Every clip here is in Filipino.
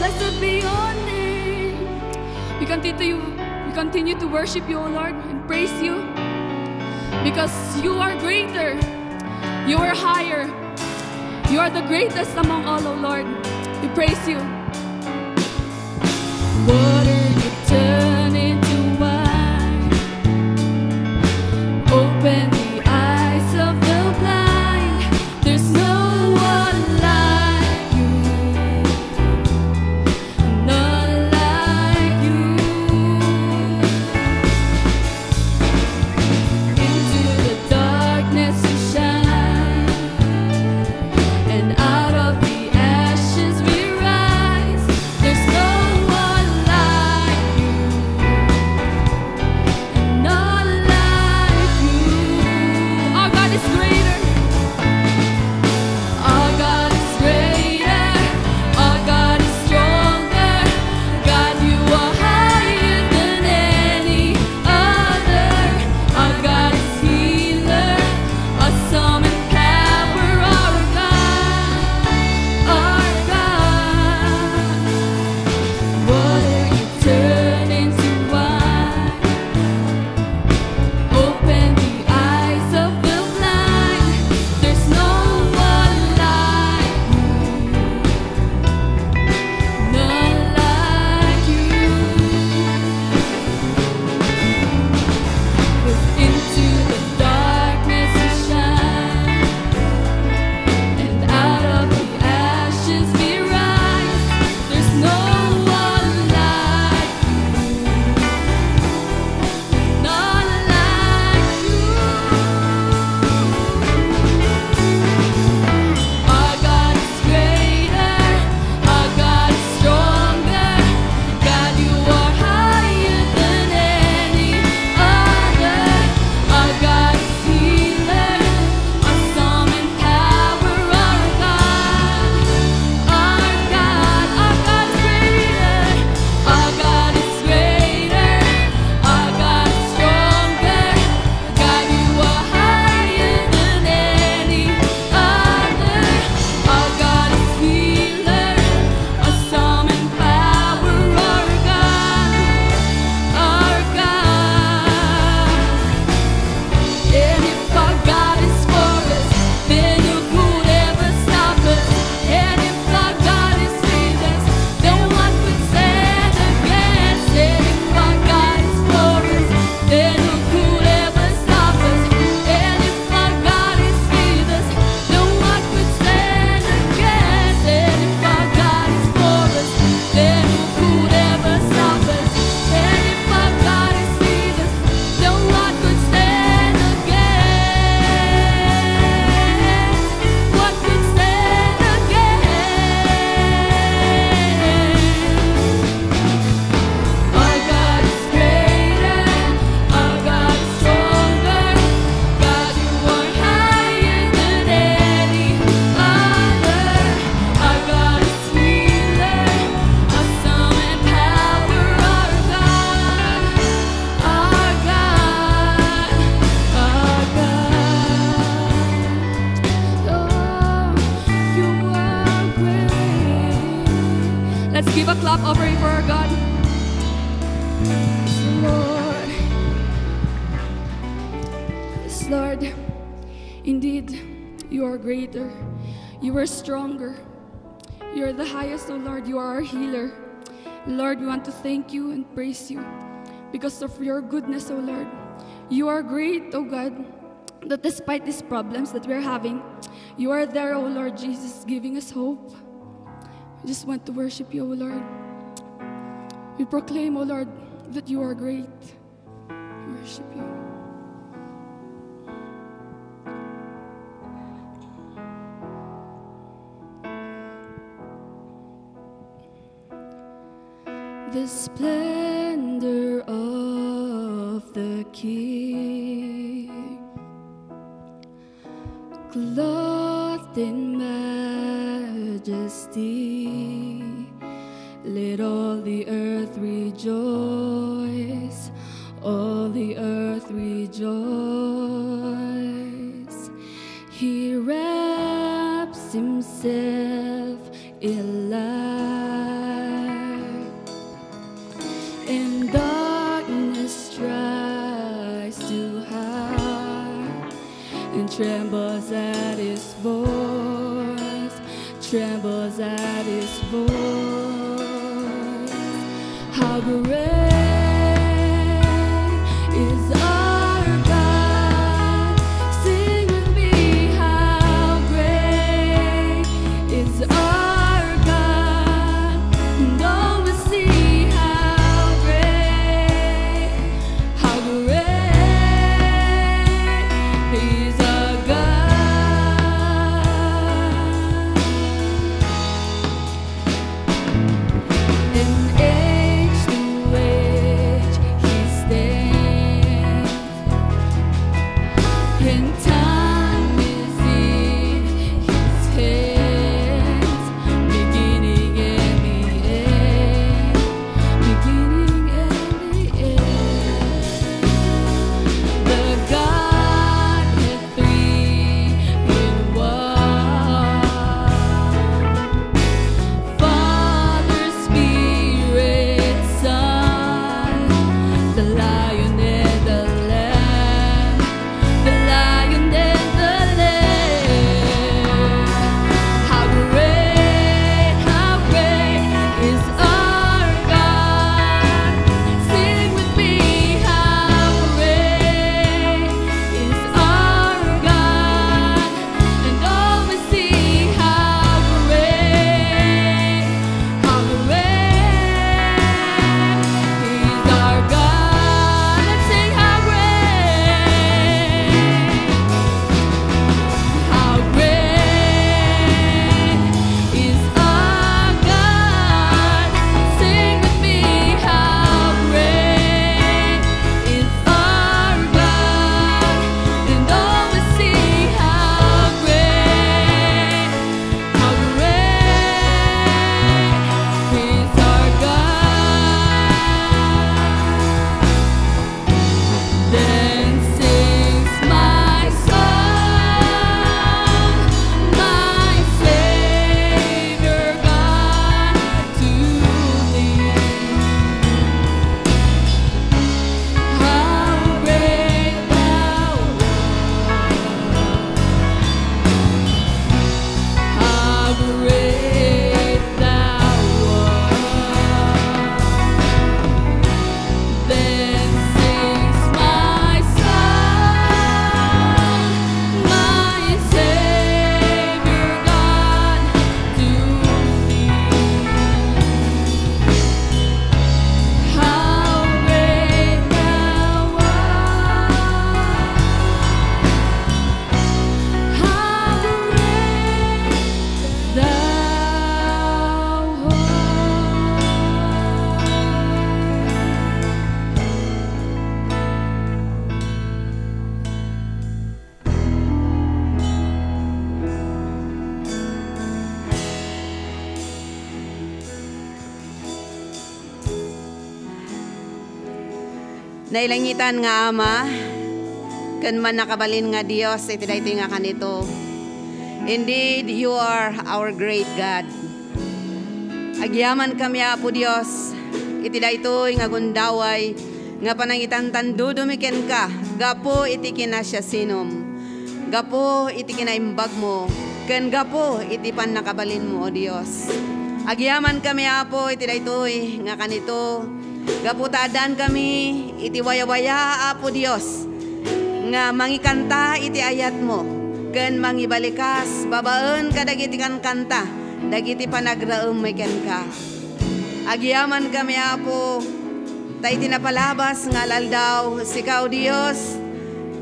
Blessed be your name. We continue to worship you, O Lord, and praise you, because you are greater, you are higher, you are the greatest among all, O Lord. We praise you. Water you turn into wine, open the eyes of the blind. There's no one like you, none like you. Into the darkness you shine, and out of the ashes we rise. There's no one like you, and none like you. Our God is greater. Our God is greater. Our God is stronger. God, you are higher than any other. Our God is healer, awesome in power. Our God, our God. Water you turn into wine, open the eyes of the blind. There's no one like you, none like you. Into the darkness you shine, and out of the ashes we rise. There's no one like you, none like you. Our God is greater, our God is stronger. God, you are higher than any other. Our God is healer, awesome in power. Our God, our God, our God is greater. Our God is greater, our God is stronger. God, you are higher than any other. Our God is healer, awesome in power. Our God, our God. And if our God is for us, then who could ever stop us? And if our God is with us, then what could stand against? And if our God is for us, then who could ever stop us? And if our God is with us, then what could stand against? And if our God is for us, then who could ever stop us? And if our God is with us, then what could stand against? What could stand against? Our God is greater, our God is stronger. God, you are higher than any other. Our God is healer, awesome in power. Our God, our God, our God. Oh, you are great. Let's give a clap offering for our God. Lord, yes, Lord, indeed, you are greater, you are stronger, you are the highest, oh Lord, you are our healer. Lord, we want to thank you and praise you because of your goodness, oh Lord. You are great, oh God, that despite these problems that we're having, you are there, oh Lord Jesus, giving us hope. We just want to worship you, oh Lord. We proclaim, oh Lord, that you are great. We worship you. The splendor of the King, clothed in majesty, let all the earth rejoice, all the earth rejoice. He wraps himself in light trembles at his voice. How great is our God. Sing with me, how great is our God. And all will see how great is our God. In age to age he stands, and time is in his hands, beginning and the end, beginning and the end. The Godhead three in one, Father, Spirit, Son, the Lion and the Lamb, the Lion and the Lamb. How great is our God. Sing with me, how great is our God. And all will see how great is our God. Let's sing how great is our God. Sing with me, how great is our God. And all will see how great is our God. Then sings my soul, my Savior God to thee. How great thou art, how great thou art. Then sings my soul, my Savior God to thee. How great thou art, how great thou art. Nailangitan nga Ama, kan man nakabalin nga Dios, iti daytoy nga kanito. Indeed, you are our great God. Agyaman kami Apo Dios, iti daytoy nga gundaway, nga panangitan tandudumiken ka, gapo iti kinasya sinom, gapo iti kinaimbag mo, ken gapo iti pan nakabalin mo o Dios. Agyaman kami Apo, iti daytoy nga kanito, gaputadan kami iti waya-waya Apo Dios nga mangikanta iti ayat mo ken mangibalikas babaen kadagiti kan kanta dagiti panagraem ken ka. Agyaman kami Apo tay tinapalabas nga laldaw sikaw Dios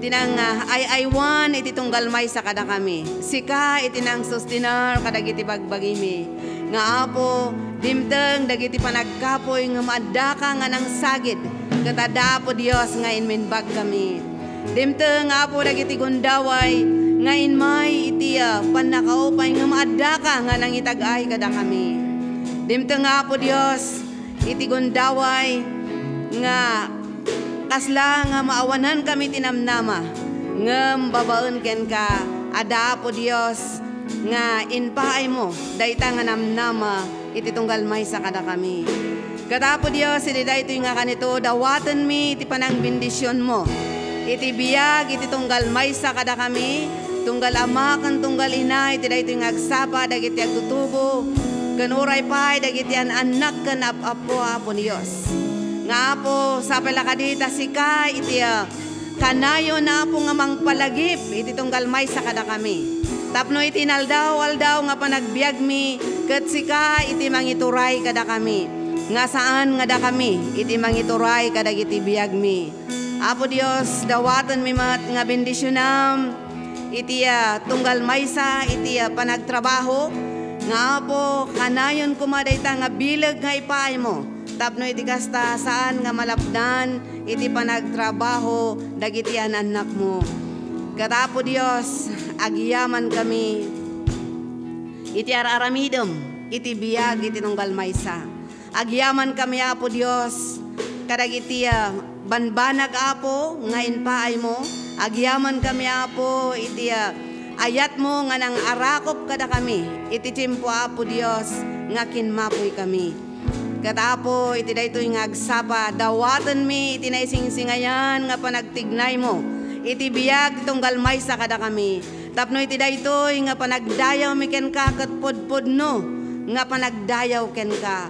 tinang ay-aywan iti tunggal may sa kada kami. Sika iti nang sustinar kadagiti bagbagimi nga Apo dimteng dagiti panagkapoy nga maadaka nga nang sagid katada po Dios nga inminbag kami. Dimteng Apo dagiti gundaway nga inmay iti panakaupay nga maadaka nga nang itagay kada kami. Dimteng Apo Dios iti gundaway nga kasla nga maawanan kami tinamnama ngem babaen ken ka ada Apo Dios nga inpaay mo dayta nga namnama iti tunggal may sa kada kami. Katapo Dios iti daytoy nga kanito dawaten mi iti panang bendisyon mo iti biyag iti tunggal may sa kada kami tunggal ama kan tunggal ina iti daytoy nga agsapa dagiti agtutubo ken uray pay dagiti anak ken apo Apo Dios. Nga Apo sapay kadita sika iti kanayo na Apo nga mangpalagip iti tunggal maysa kada kami. Tapno iti aldaw nga panagbiag mi ket sika iti mangituray kada kami. Nga saan nga da kami iti mangituray kadagiti biag mi. Apo Dios dawaton mi mat nga bendisyonam iti tunggal maysa iti panagtrabaho nga Apo kanayon kumadayta nga bilag nga ipaay mo. Tapno iti kasta saan nga malapdan iti panagtrabaho dagiti anak mo. Katapo Dios agyaman kami iti araramidom iti biag iti tunggal maysa. Agyaman kami Apo Dios kadagiti banbanag Apo ngayon paay mo. Agyaman kami Apo iti ayat mo nga nang arakop kada kami iti timpo Apo Dios nga kinmapoy kami. Katapo iti daytoy nga agsapa dawaten mi iti naisingsingayan nga panagtignay mo iti biag tunggal maysa kada kami. Tapno iti daytoy nga panagdayaw mi ken ka ket podpodno nga panagdayaw ken ka.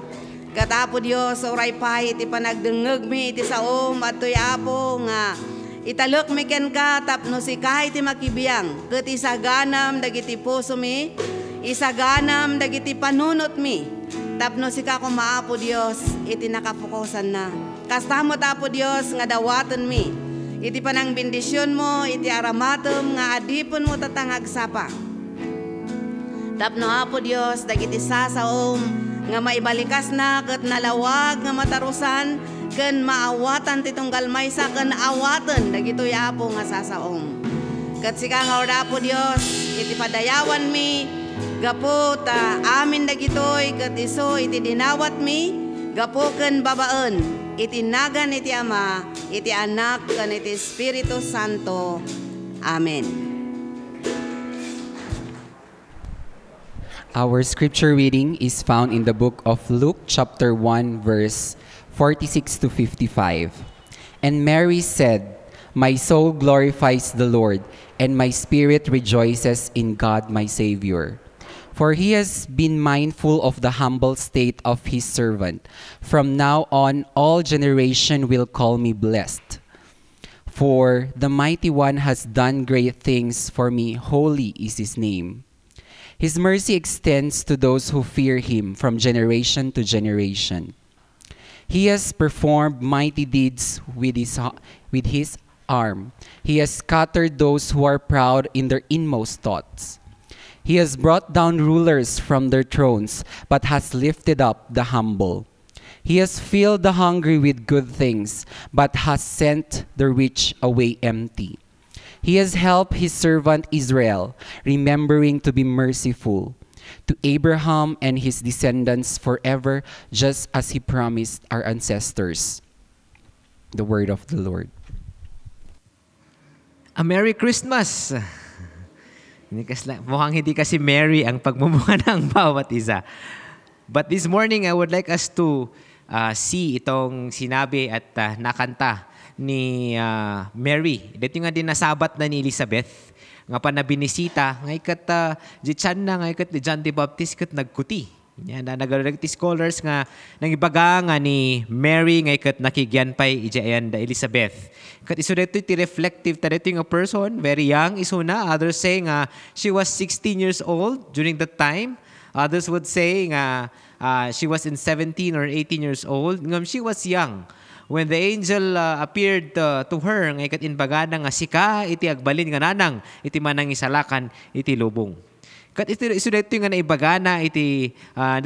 Katapo Dios oray pay iti panagdengeg mi iti saom adtoy Apo nga italek mi ken ka tapno sika iti makibiyang ket isaganam dagiti puso mi isaganam dagiti panunot mi tapno sika ko Apo Dios iti nakafokusan na. Kastamot Apo Dios nga dawaton mi iti panang bendisyon mo iti aramatom nga adipon mo tatangag sapa. Tapno Apo Dios dagiti sasaom nga maibalikas na ket nalawag nga matarusan ken maawatan ti tunggal maysa ken awatan dagitoy Apo nga sasaom. Ket sika nga orda Apo Dios iti padayawan mi gapo ta amin dagitoy ket iso iti dinawat mi gapo ken babaen iti nagan iti Ama iti Anak ken iti Espiritu Santo. Amen. Our scripture reading is found in the book of Luke chapter 1 verse 46 to 55. And Mary said, "My soul glorifies the Lord, and my spirit rejoices in God my Savior. For he has been mindful of the humble state of his servant. From now on, all generation will call me blessed. For the Mighty One has done great things for me. Holy is his name. His mercy extends to those who fear him from generation to generation. He has performed mighty deeds with his arm. He has scattered those who are proud in their inmost thoughts. He has brought down rulers from their thrones, but has lifted up the humble. He has filled the hungry with good things, but has sent the rich away empty. He has helped his servant Israel, remembering to be merciful to Abraham and his descendants forever, just as he promised our ancestors." The word of the Lord. A Merry Christmas! Mukhang hindi kasi merry ang pagmumukha ng bawat isa. But this morning, I would like us to see itong sinabi at nakanta ni Mary. Dito nga din nasabat na ni Elizabeth. Nga pa na binisita. Ngay kat Jichan na ngay kat John the Baptist kat nagkuti. Yan na nagalagti scholars nga nang ibaga nga ni Mary ngay kat nakigyan pay ijayan da Elizabeth. Kat iso dito ti reflective ta dito nga person, very young iso na. Others say nga she was 16 years old during that time. Others would say nga she was in 17 or 18 years old. Ngam she was young when the angel appeared to her, ngay kat inbagana nga sika, iti agbalin nga nanang, iti manang isalakan, iti lubong. Kat iti iso dito nga naibagana, iti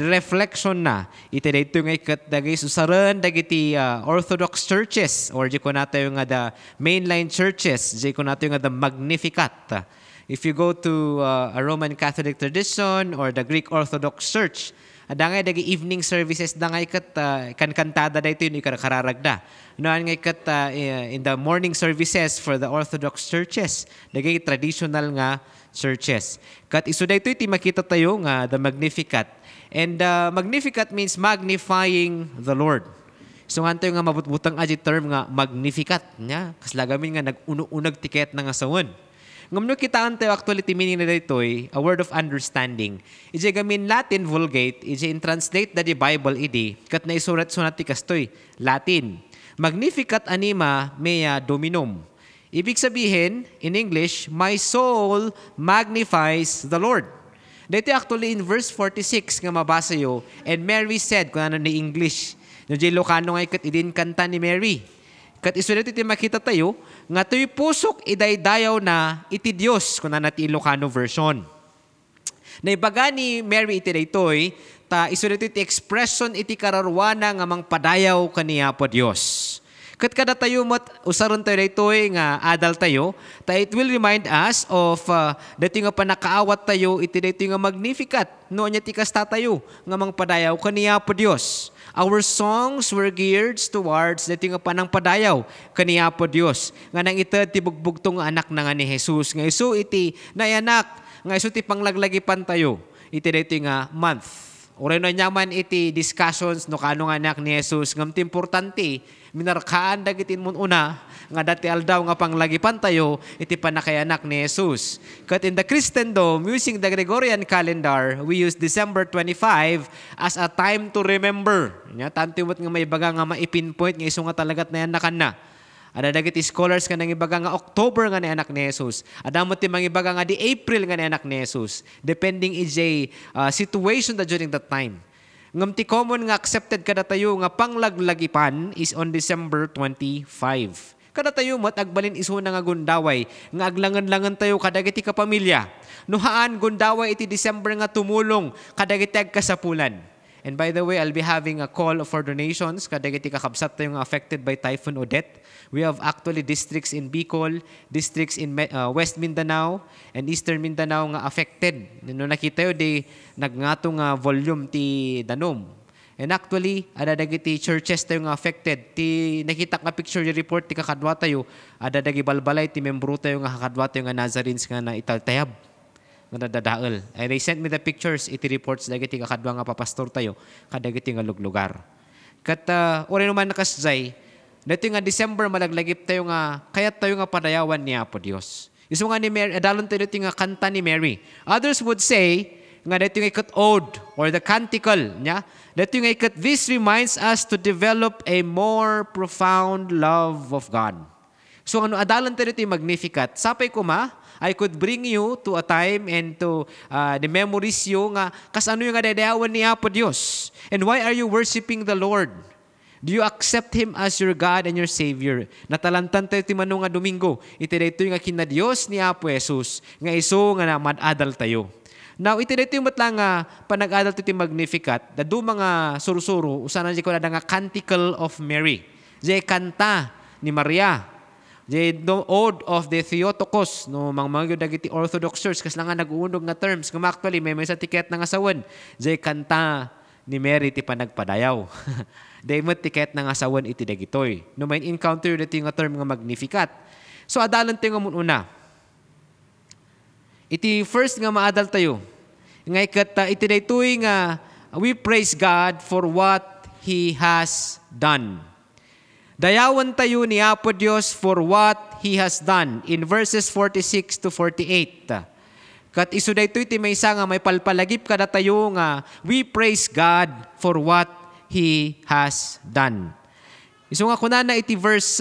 reflection na, iti dito ngay kat dagay susaran, dagiti Orthodox churches, or di ko nato yung nga the mainline churches, di ko nato yung nga the Magnificat. If you go to a Roman Catholic tradition or the Greek Orthodox Church, adangay dagi evening services dangay kat kantada dayto yun ikararagda. Noan ngay kat in the morning services for the Orthodox churches, dagi traditional nga churches. Kat isu dayto iti makita tayo nga the Magnificat. And Magnificat means magnifying the Lord. So nga tayo nga mabutbutang aji term nga Magnificat nya. Kaslagamin nga nag-unag tiket na nga sawon. Ngamno kitaan tayo actually ti meaning na dito a word of understanding. Ije gamin Latin Vulgate, ije in translate da di Bible idi, kat na isurat-sunat ti kastoy, Latin. Magnificat anima mea dominum. Ibig sabihin, in English, my soul magnifies the Lord. Dito actually in verse 46 nga mabasa yo, and Mary said, kung ano ni English, no jay Ilocano nga ikat idin kanta ni Mary. Kat isulat iti makita tayo, nga to'y pusok idaydayaw na iti Diyos, kung ano ti Ilocano version. Naibaga ni Mary iti daytoy, ta isulat iti expression iti kararwana nga mang padayaw kaniya po Diyos. Kat kada tayo usaron tayo daytoy nga adal tayo, ta it will remind us of dito nga panakaawat tayo, iti dito nga magnificat, noon niya tikasta tayo, nga mang padayaw kaniya po Diyos. Our songs were geared towards dito nga panang padayaw kaniya po Diyos. Nga nang itad ti bugbugtong anak na nga ni Jesus. Nga iso iti nayanak, nga iso ti panglaglagipan tayo, iti dito nga month. Oray na nyaman iti discussions no kano nga anak ni Jesus ngam ti importante minarkaan dagitin mun una nga dati aldaw nga panglagipan tayo iti panakayanak ni Jesus. Kat in the Christendom using the Gregorian calendar we use December 25 as a time to remember. Nya tantiwat nga may baga nga maipinpoint nga iso nga talagat na yanakan na. Ada dagiti scholars nga nang ibaga nga October nga ni anak ni Jesus. Adamot ti mangibaga nga di April nga ni anak ni Jesus. Depending ije situation da during that time. Ngam ti common nga accepted kada tayo nga panglaglagipan is on December 25. Kada tayo agbalin iso na nga gundaway nga aglangan-langan tayo kadagiti kapamilya. Nuhaan gundaway iti December nga tumulong kadagiti kasapulan. And by the way, I'll be having a call for donations kadagiti kakabsat tayo nga affected by Typhoon Odette. We have actually districts in Bicol, districts in West Mindanao, and Eastern Mindanao nga affected. No nakita yo di nagngato nga volume ti danom. And actually, ada dagiti churches tayo nga affected. Ti nakita nga picture report ti kakadwa tayo, ada dagi balbalay ti membro tayo nga kakadwa tayo nga Nazarenes nga na italtayab nga nadadaal. And they sent me the pictures, iti reports dagiti kakadwa nga papastor tayo kadagiti nga luglugar. Kat ori naman nakasjay, dito nga December malaglagip tayo nga kayat tayo nga padayawan niya po Diyos. Iso nga ni Mary, adalon tayo dito nga kanta ni Mary. Others would say nga dito nga ikat ode or the canticle niya. Dito nga ikat, this reminds us to develop a more profound love of God. So ano adalon tayo dito yung Magnificat. Sapay ko I could bring you to a time and to the memories you nga kasano yung nga dadayawan niya po Diyos. And why are you worshiping the Lord? Do you accept Him as your God and your Savior? Natalantan tayo ti Mano nga Domingo. Iti dito yung nga kinadiyos ni Apo Jesus. Nga iso nga na madadal tayo. Now, iti dito yung matlang nga panag-adal ti Magnificat. Dadu mga surusuro. Usanan di ko na nga Canticle of Mary. Di kanta ni Maria. Di the Ode of the Theotokos. No, mga dagiti Orthodox Church. Kas lang nga nag-uunog nga terms. Kung actually may sa tiket na nga sawan. Di kanta ni Mary ti panagpadayaw. Dahil mo tiket na nga sawan iti dagitoy. No may encounter dito yung term nga Magnificat. So adalan tayo nga muna. Iti first nga maadal tayo. Nga ikat iti daytoy nga we praise God for what He has done. Dayawan tayo ni Apo Diyos for what He has done in verses 46 to 48. Kat iso daytoy iti may isa nga may palpalagip kada tayo nga we praise God for what He has done. Iso nga kuna na iti verse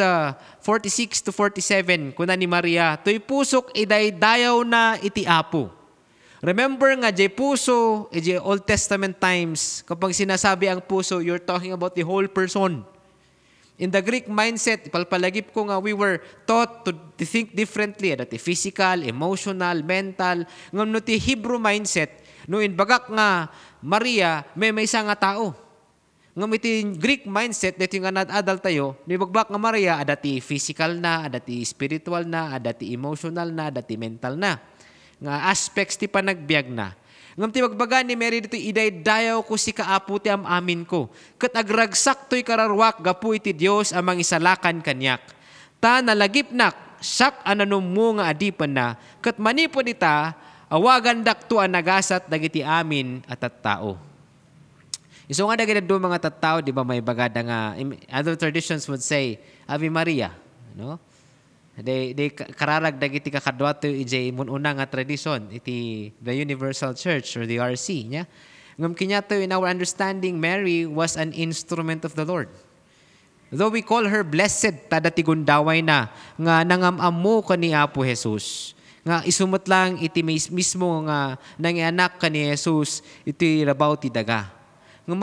46 to 47, kuna ni Maria, to'y pusok idaydayaw na iti Apo. Remember nga, jay puso, jay Old Testament times, kapag sinasabi ang puso, you're talking about the whole person. In the Greek mindset, palpalagip ko nga, we were taught to think differently, dati physical, emotional, mental. Ngam no ti Hebrew mindset, no in bagak nga Maria, may isa nga tao. Ngam iti Greek mindset, dito nga adult tayo, nibagbak nga Maria, adati physical na, adati spiritual na, adati emotional na, adati mental na. Nga aspects ti panagbiag na. Ngam ti magbaga ni Mary dito, idaydayaw ko si kaapo ti amin ko. Kat agragsak to'y kararwak, gapu iti Diyos amang isalakan kanyak. Ta nalagipnak, sak ananong mo nga adipan na, kat manipon ita, awagan dakto ang nagasat dagiti amin at tao. Iso nga dagiti do mga tattao, di ba may bagada nga, other traditions would say, Ave Maria. No? They kararag dagiti kakadwa to ijay mununa nga tradisyon iti the Universal Church or the RC nya. Ngam kinya to in our understanding Mary was an instrument of the Lord. Though we call her blessed tada ti gundaway na nga nangamammo kani Apo Jesus. Nga isumot lang iti mismo nga nangianak kani Jesus iti rabaw ti daga. Nga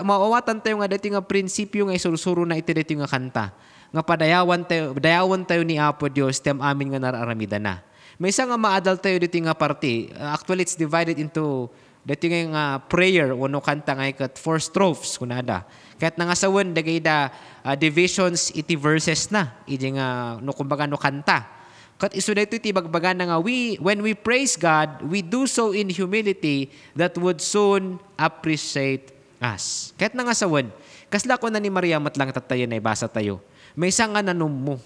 maawatan tayo nga dati nga prinsipyo nga isurusuro na iti dati nga kanta. Nga dayawan tayo ni Apo Dios tem amin nga nararamida na. May isa nga maadal tayo dati nga party. Actually it's divided into dati nga prayer wano kanta nga ikat 4 strophes kunada. Kahit nangasawan dagay da divisions iti verses na. Iti nga no kumbaga no kanta. Kat iso dito iti bagbaga na nga when we praise God, we do so in humility that would soon appreciate us. Kahit nangasawan, kasla ko na ni Maria matlang tatayo na ibasa tayo. May isang nga nanum mo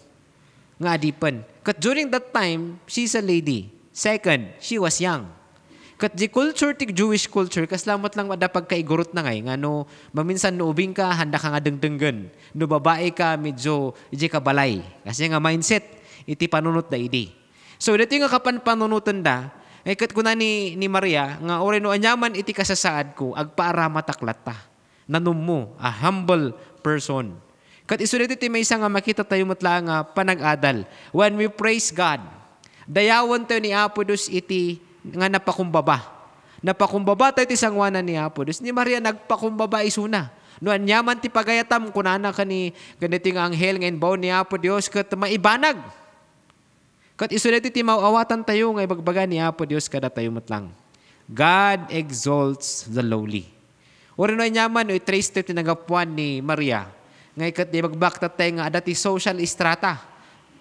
nga adipan. Kat during that time, she's a lady. Second, she was young. Kat di culture, ti Jewish culture, kaslamot lang wada pagkaigurot na ngay, nga no, maminsan no ubing ka, handa ka nga dengdenggan. No babae ka, medyo, iji ka balay. Kasi nga mindset, iti panunot da idi. So, dito nga panunutan da, ay kat kuna ni Maria, nga ore no anyaman iti kasasaad ko, agpaara mataklat ta. Nanum mo, a humble person. Kat iso dito iti may isa nga makita tayo matla nga panag-adal. When we praise God, dayawan tayo ni Apo Diyos iti nga napakumbaba. Napakumbaba tayo ti sangwanan ni Apo Diyos. Ni Maria nagpakumbaba isuna. No anyaman ti pagayatam kunana kani ganiti nga anghel nga inbaw ni Apo Diyos ket maibanag. Ket isu deti ti mauawatan tayo nga ibagbaga ni Apo Diyos kada tayo matlang. God exalts the lowly. Ori no anyaman no i-trace ti tinagapuan ni Maria. Nga ikat di magbakta tayo nga adati social strata.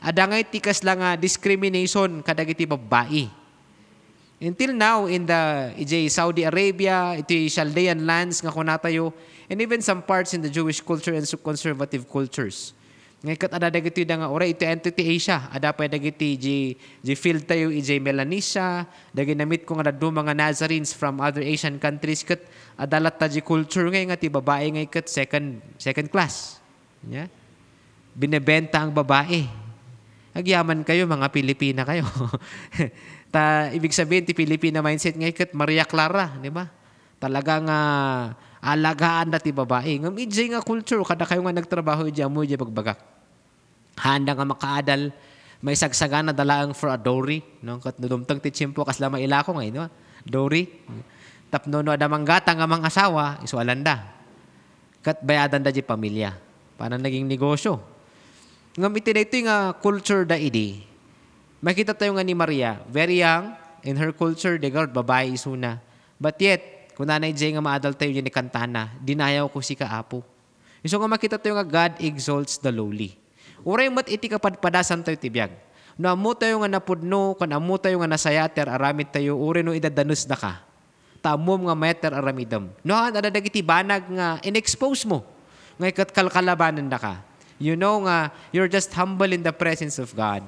Ada nga itikas lang nga discrimination kadagiti babae. Until now, in the Saudi Arabia, iti Chaldean lands nga kunatayo, and even some parts in the Jewish culture and conservative cultures. Ngayon kat ada dagiti da nga ora iti entity Asia, ada pa dagiti field tayo Melanesia, dagi namit ko nga dadu mga Nazarenes from other Asian countries kat adalat ta culture ngayon nga ti babae ngayon kat second class. Yeah? Binebenta ang babae. Agyaman kayo, mga Pilipina kayo. Ibig sabihin, ti Pilipina mindset ngayon kat Maria Clara, di ba? Talagang alagaan na ti babae. Ngam ijay nga culture, kada kayo nga nagtrabaho ijay mo ijay pagbagak. Handa nga makaadal, may sagsagan na dalaang for a dowry. No? Kat nudumtang ti tsimpo, kasla mailako ngayon, no? Dowry. Tapno no adamanggata nga mga asawa, iso alanda. Kat bayadan da di pamilya. Paano naging negosyo? Ngam iti dito nga culture da idi. Makita tayo nga ni Maria, very young, in her culture, babae isuna. But yet, kung nanay Jay nga maadal tayo yun ni kantana, dinayaw ko si Kaapo. So nga makita tayo nga God exalts the lowly. Uray mat iti kapadpadasan tayo tibiyag. No amo tayo nga napudno, kan amo tayo nga nasayater, aramid tayo, uri no idadanus na ka. Tamom nga meter aramidam. No han adadagiti banag nga in-expose mo. Nga ikat kalkalabanan na ka. You know nga, you're just humble in the presence of God.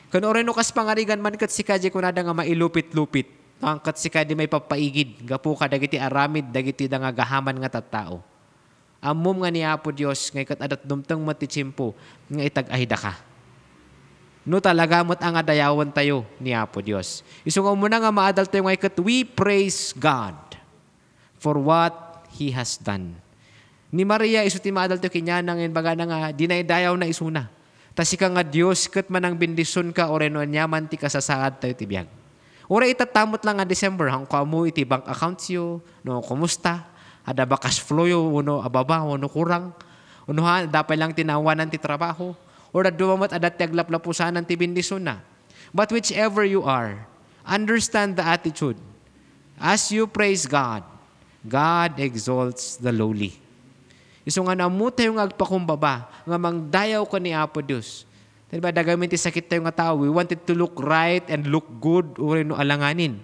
Kung orin no kas pangarigan man kat si kaji kunada nga mailupit-lupit. Ang kat si kadi may papaigid. Gapu ka dagiti aramid, dagiti da nga gahaman nga tattao. Amom nga ni Apo Diyos, ngay kat adat dumtang matitsimpo, nga itag-ahida ka. No talaga mo't ang adayawan tayo ni Apo Diyos. Iso nga muna nga maadal tayo ngay kat we praise God for what He has done. Ni Maria, iso ti maadal tayo kinyanang baga na nga dinaydayaw na isuna. Tas ika nga Diyos, kat manang bindison ka, ore no anyaman ti kasasaad tayo tibiyag. Ore itatamot lang nga December, hang kamu iti bank accounts yo, no, kumusta? Ada ba cash flow yo, uno ababa, uno kurang? Uno ha, dapat lang tinawanan ti trabaho. Or dumamat adat ti aglaplapusanan ti bindison na. But whichever you are, understand the attitude. As you praise God, God exalts the lowly. Iso nga namu tayo nga agpakumbaba, nga mangdayaw ka ni Apo Diyos. Diba, dagamin ti sakit tayo nga tao, we wanted to look right and look good, uri no alanganin.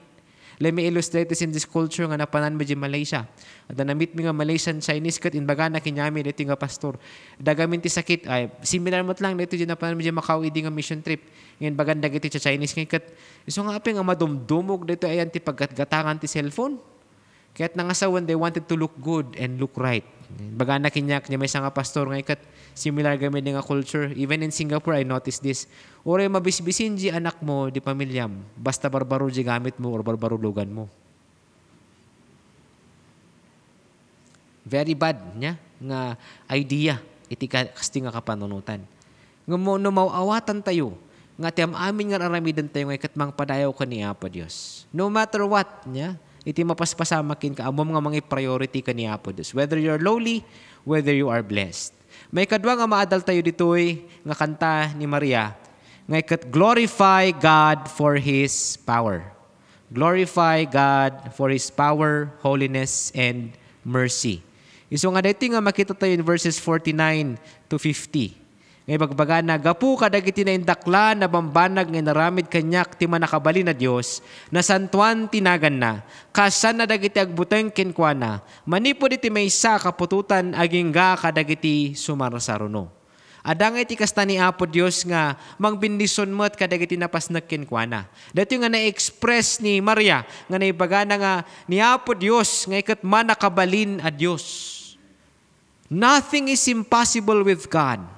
Let me illustrate this in this culture nga napanan mo di Malaysia. At na-meet mi nga Malaysian Chinese kat inbaga na kinyami dito nga pastor. Dagamin ti sakit, ay, similar mo't lang dito di napanan mo di Macau idi nga mission trip. Ngayon bagan dagiti sa Chinese ngayon kat, iso nga apeng nga madumdumog dito ayan ti paggatgatangan ti cellphone. Kaya't nangasawan, they wanted to look good and look right. Baga na kinyak niya may isang pastor nga ikat similar gamit nga culture. Even in Singapore, I noticed this. Oray mabisbisin di anak mo, di pamilyam. Basta barbaro di gamit mo or barbaro lugan mo. Very bad niya nga idea. Iti kasti nga kapanunutan. Nga mo no mauawatan tayo. Nga tiyam amin nga aramidan tayo nga ikat mang padayaw ka ni Apo Diyos. No matter what niya. Iti mapaspasamakin ka, amom nga mga priority ka ni Apo Diyos. Whether you're lowly, whether you are blessed. May kadwa nga maadal tayo ditoy, nga kanta ni Maria, nga ikat, glorify God for His power. Glorify God for His power, holiness, and mercy. Iso nga dito nga makita tayo in verses 49 to 50. Ngay bagbaga na, gapu kadagiti na indakla na bambanag ngay naramid kanyak ti manakabali na Diyos, na santuan tinagan na, kasan na dagiti agbuteng kenkwana, manipod iti maysa kapututan aging ga kadagiti sumarsaruno. Adang iti kasta ni Apo Diyos nga mangbindison mo't kadagiti napasnag kenkwana. Dito nga na-express ni Maria, nga naibaga na nga ni Apo Diyos, nga ikat manakabalin a Diyos. Nothing is impossible with God.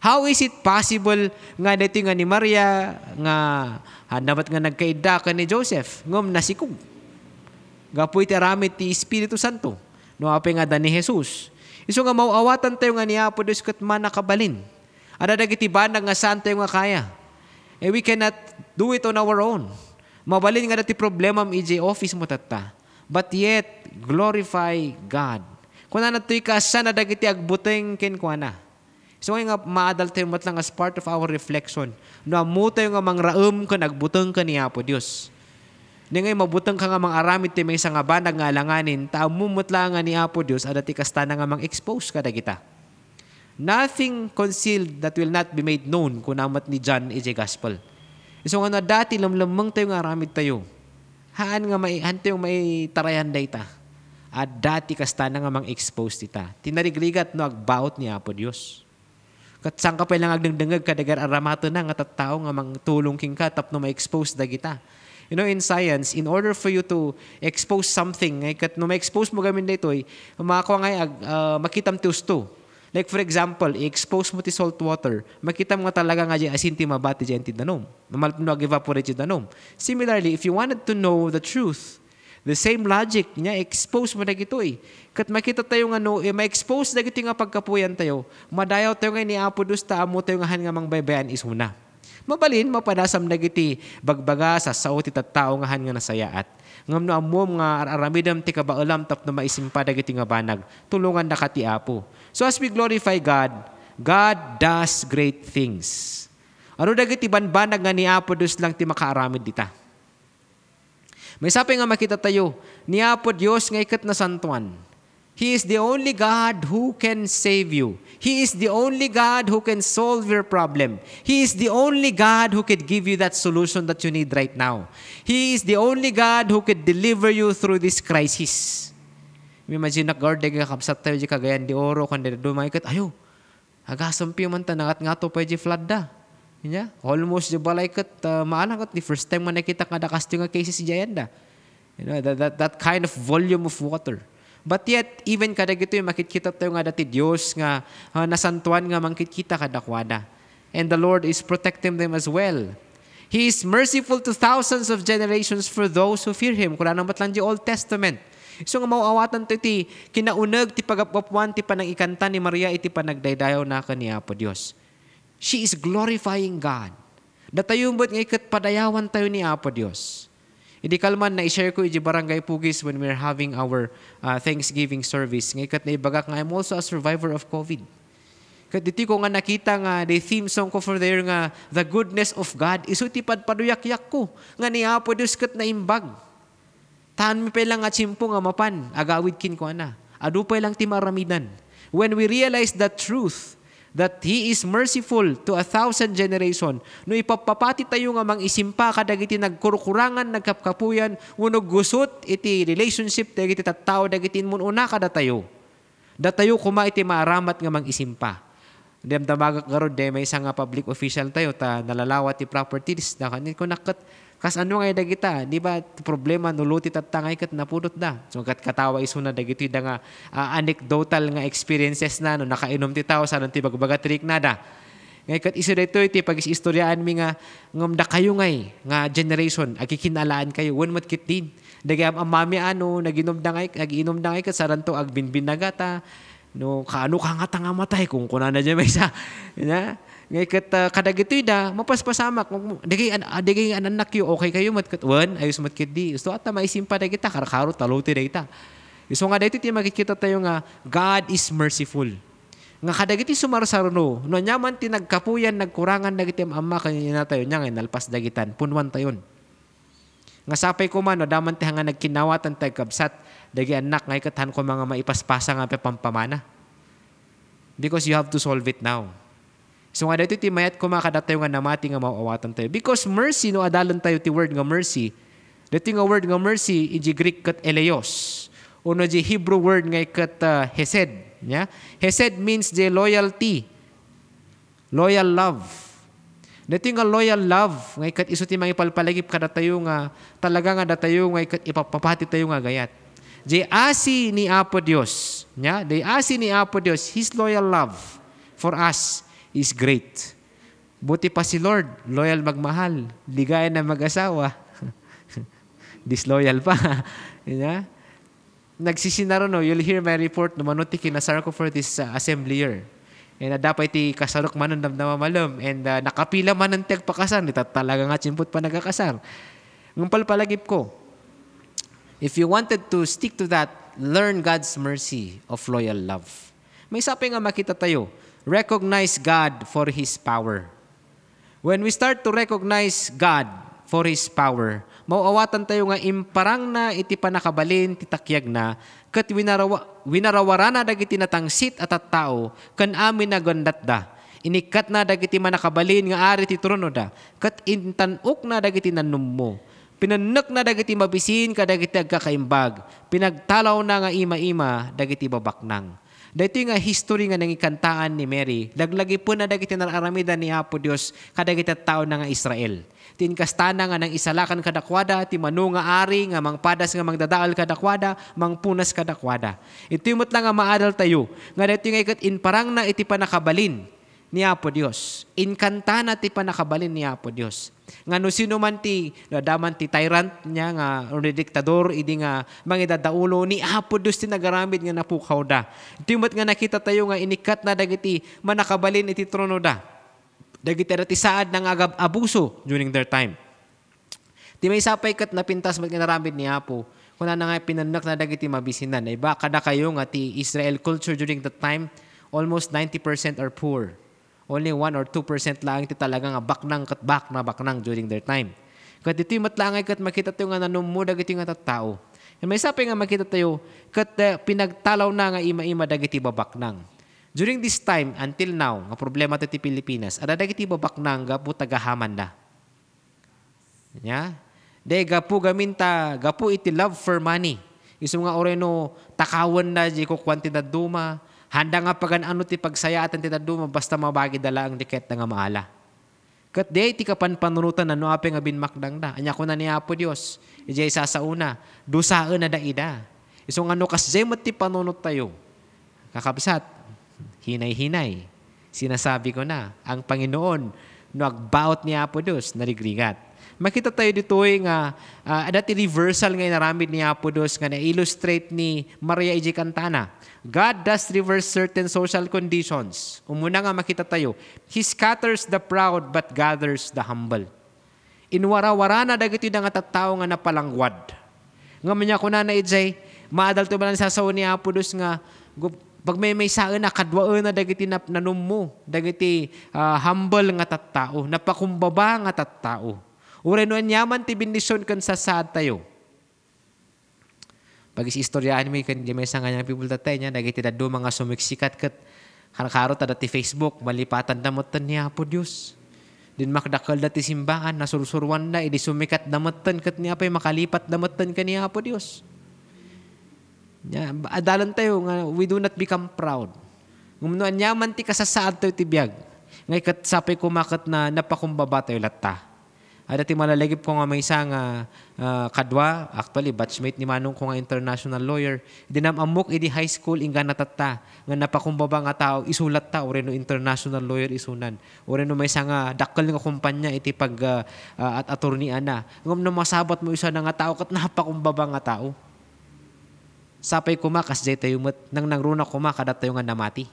How is it possible nga dito nga ni Maria nga dapat nga nagkaida ka ni Joseph ngom nasikog. Gapoy ti aramid ti Espiritu Santo. No apay nga da ni Jesus. Isu nga mauawatan tayo nga ni Apo Diyos ket manakabalin. Ada dagiti banag nga saan tayo nga kaya. We cannot do it on our own. Mabalin nga dati problema ang EJ office mo tata. But yet, glorify God. Kung na nato'y ka sana dagiti agbuteng kenkwana. So nga maadal tayo matlang as part of our reflection. No amo tayo nga mangraem ka nagbuteng ka ni Apo Dios. Ni ngay mabuteng ka nga mangaramid ti may nga banag nga alanganin, taamumot lang nga ni Apo Dios adati kasta na nga mang-expose kada kita. Nothing concealed that will not be made known kung amat ni John is a gospel. So nga dati lamlamang tayo nga aramid tayo. Haan nga tayo may tarayan dayta. At dati kasta na nga mang-expose tita. Tinarigrigat no agbaot ni Apo Dios. Kat saan ka pa lang agdengdengag kadagar aramato na nga tattao nga mang tulong king ka tapno ma-expose da kita. You know, in science, in order for you to expose something, kat no ma-expose mo gamin dito, makakuha nga makitam ti usto. Like for example, i-expose mo ti salt water, makitam nga talaga nga di asin ti mabati di ti danom. Mamalpno ag-evaporate di danom. Similarly, if you wanted to know the truth, the same logic niya, expose mo na gito Kat makita tayo nga ma-expose na gito nga pagkapuyan tayo, madayaw tayo nga ni Apo Diyos, taamo tayo nga nga mang baybayan isuna. Mabalin, mapadasam na giti, bagbaga sa sao ti tattao nga nga nasayaat. Ngam no amom nga aramidam ti kabaulam tap na maisimpa na giti nga banag, tulungan na ka ti Apo. So as we glorify God, God does great things. Ano na giti banbanag nga ni Apo Diyos lang ti makaaramid dita. May sabi nga makita tayo, ni Apo Diyos nga ikat na santuan. He is the only God who can save you. He is the only God who can solve your problem. He is the only God who could give you that solution that you need right now. He is the only God who could deliver you through this crisis. Imagine na guard nga kapsat tayo di kagayan di oro kung di dumayikat, ayo, agasampi man tanangat nga to pwede flood da. Yeah? Almost di balay kat maalang kat the first time man nakita ka nakasting nga cases si Jayanda. You know, that kind of volume of water. But yet, even kada gito yung makikita tayo nga dati Diyos nga nasantuan nga mangkikita kadakwada. And the Lord is protecting them as well. He is merciful to thousands of generations for those who fear Him. Kung anong matlang di Old Testament. So nga mauawatan to iti kinaunag ti pagapapuan ti panang ikanta ni Maria iti panagdaydayaw na kaniya po Diyos. She is glorifying God. Datayong ba't nga ikat padayawan tayo ni Apo Diyos. Hindi kalman na i-share ko iti Barangay Pugis when we're having our Thanksgiving service. Nga ikat na ibagak nga, I'm also a survivor of COVID. Kat diti ko nga nakita nga, the theme song ko for there nga, the goodness of God, isutipad paduyak-yak ko. Nga ni Apo Diyos kat na imbag. Taan mi pa lang nga chimpo nga mapan, agawid kin ko na. Adu pa lang timaramidan. When we realize the truth, that He is merciful to 1,000 generation. No ipapapati tayo nga mang isimpa kadagiti nagkurukurangan, nagkapkapuyan, unog gusot iti relationship dagiti tattao dagiti mununa kada tayo. Datayo kuma iti maaramat nga mang isimpa. Damdamagak garod may isang public official tayo ta nalalawat ti properties na kanil ko nakat Kas ano nga dagita, di ba problema nulutit at tangay kat napudot na. So kat katawa iso na dagito da nga anecdotal nga experiences na no nakainom ti tao sa ti bagbaga trik nada. Ngay kat iso dito iti pag istoryaan mi nga ngam da kayo ngay nga generation agkikinalaan kayo wen mat kit din. Dagam amami ano naginom da ngay kat saranto agbinbin nagata no kaano ka nga tanga matay kung kuna na dyan may isa. Na? Ngay kat kadagitoy da mapaspasamak dagay anak yu okay kayo matkat wan ayos matkit di gusto ata maisimpa da kita karakaro taluti da kita gusto nga dito ti makikita tayo nga God is merciful nga kadagiti sumarsaruno no nyaman ti nagkapuyan nagkurangan dagiti amma kanina tayo nya nga nalpas dagitan punwan tayon nga sapay ko man no daman ti nga nagkinawatan tayo kabsat dagi anak ngay kathan ko mga maipaspasa nga pampamana because you have to solve it now. So nga dito ti mayat ko makadatayo nga namati nga mauawatan tayo. Because mercy, no adalan tayo ti word nga mercy. Dito nga word nga mercy, iji Greek kat eleos. O no di Hebrew word nga kat hesed. Yeah? Hesed means the loyalty. Loyal love. Dito nga loyal love. Nga kat iso ti mga ipalpalagip kadatayo nga talaga nga datayo nga kat ipapapati tayo nga gayat. Di asi ni Apo Dios. Yeah? Di asi ni Apo Dios. His loyal love for us is great. Buti pa si Lord, loyal magmahal, ligaya na mag-asawa. Disloyal pa. Yeah? Nagsisinaro no, you'll hear my report no manuti kinasar ko for this assembly year. And dapat iti kasarok man ng damdamamalam and nakapila man ng tagpakasar, nita talaga nga tsimpot pa nagkakasar. Ng palpalagip ko, if you wanted to stick to that, learn God's mercy of loyal love. May sabi nga makita tayo, recognize God for His power. When we start to recognize God for His power, mauawatan tayo nga imparang na iti panakabalin titakyag na kat winarawara na dagiti natangsit at tao kan amin na gandat da. Inikat na dagiti manakabalin nga ari ti trono da. Kat intanok na dagiti nanummo. Pinanak na dagiti mabisin kadagiti agkakaimbag. Pinagtalaw na nga ima-ima dagiti babaknang. Dito nga history nga nangikantaan ni Mary, laglagi po na dagiti nararamidan ni Apo Dios kadagiti tao na nga Israel. Tinkastana nga ng isalakan kadakwada, ti manu nga ari nga mangpadas nga mangdadaal kadakwada, mangpunas kadakwada. Ito yung lang nga maadal tayo. Nga dito nga ikat inparang na iti panakabalin ni Apo Dios. Inkantana ti panakabalin ni Apo Dios. Nga no sino man ti daman ti tyrant niya nga diktador idi nga mangidadaulo ni Apo Dios ti nagaramid nga napukaw da. Ito yung nga nakita tayo nga inikat na dagiti manakabalin iti trono da. Dagiti dati saad ng abuso during their time. Ti may sapay kat napintas mat nga naramid ni Apo. Kuna na nga pinanak na dagiti mabisinan. Iba kada kayo nga ti Israel culture during that time almost 90% are poor. Only 1 or 2% lang iti talaga nga baknang during their time. Kat ito'y matlangay kat makita tayo nga nanumudag iti nga tattao. May sabi nga makita tayo kat pinagtalaw na nga ima-ima dagiti babaknang. During this time, until now, nga problema iti Pilipinas, ada dagiti babaknang gapu tagahaman na. Yeah? De gapu gaminta, gapu iti love for money. Isu nga oreno takawan na di ko kwantidad duma. Handa nga pagan ano ti pagsayatan ti daduma basta mabagi dala ang diket nga maala. Kat di ti kapanpanunutan ano ape nga binmakdang da. Anya ko na ni Apo Dios. Ijay sasauna. Dusaan na daida. Isong ano kasjemot ti panunot tayo. Kakabsat. Hinay-hinay. Sinasabi ko na. Ang Panginoon no agbaot ni Apo Dios narigrigat. Makita tayo dito nga dati reversal nga naramid ni Apo Dios nga na-illustrate ni Maria J. Cantana. God does reverse certain social conditions. Umuna nga makita tayo, He scatters the proud but gathers the humble. Inwara-wara na dagiti nga tattao nga napalangwad. Nga manya ko na ijay, maadal to ba lang sasaw ni Apo Dios nga, pag may saan na kadwaan na dagiti nanummo, dagiti humble nga tattao, napakumbaba nga tattao. Uray no anyaman ti bendisyon kan sa saad tayo. Pag isistoryaan mo kan di may nga nga people tatay niya, dagiti dado mga sumiksikat kat karot dati Facebook, malipatan damotan niya Apo Dios. Din makdakal dati simbahan, nasursurwan na, idi sumikat damotan kat niya pa'y makalipat damotan ka niya Apo Dios. Adalan tayo nga, we do not become proud. Ngumno anyaman ti kasasaad tayo ti biyag. Ngay kat sapay kumakat na napakumbaba tayo latta. Dati malalagip ko nga may isang kadwa, actually batchmate ni Manong ko nga international lawyer. Dinamamok idi high school inga natata nga napakumbaba nga tao isulat ta oreno international lawyer isunan. Oreno may isang dakkel nga kumpanya iti pag at attorney ana. Ngam na masabat mo isa nga tao kat napakumbaba nga tao. Sapay kumakas jay tayo nang nangruna kuma kada tayo nga namati.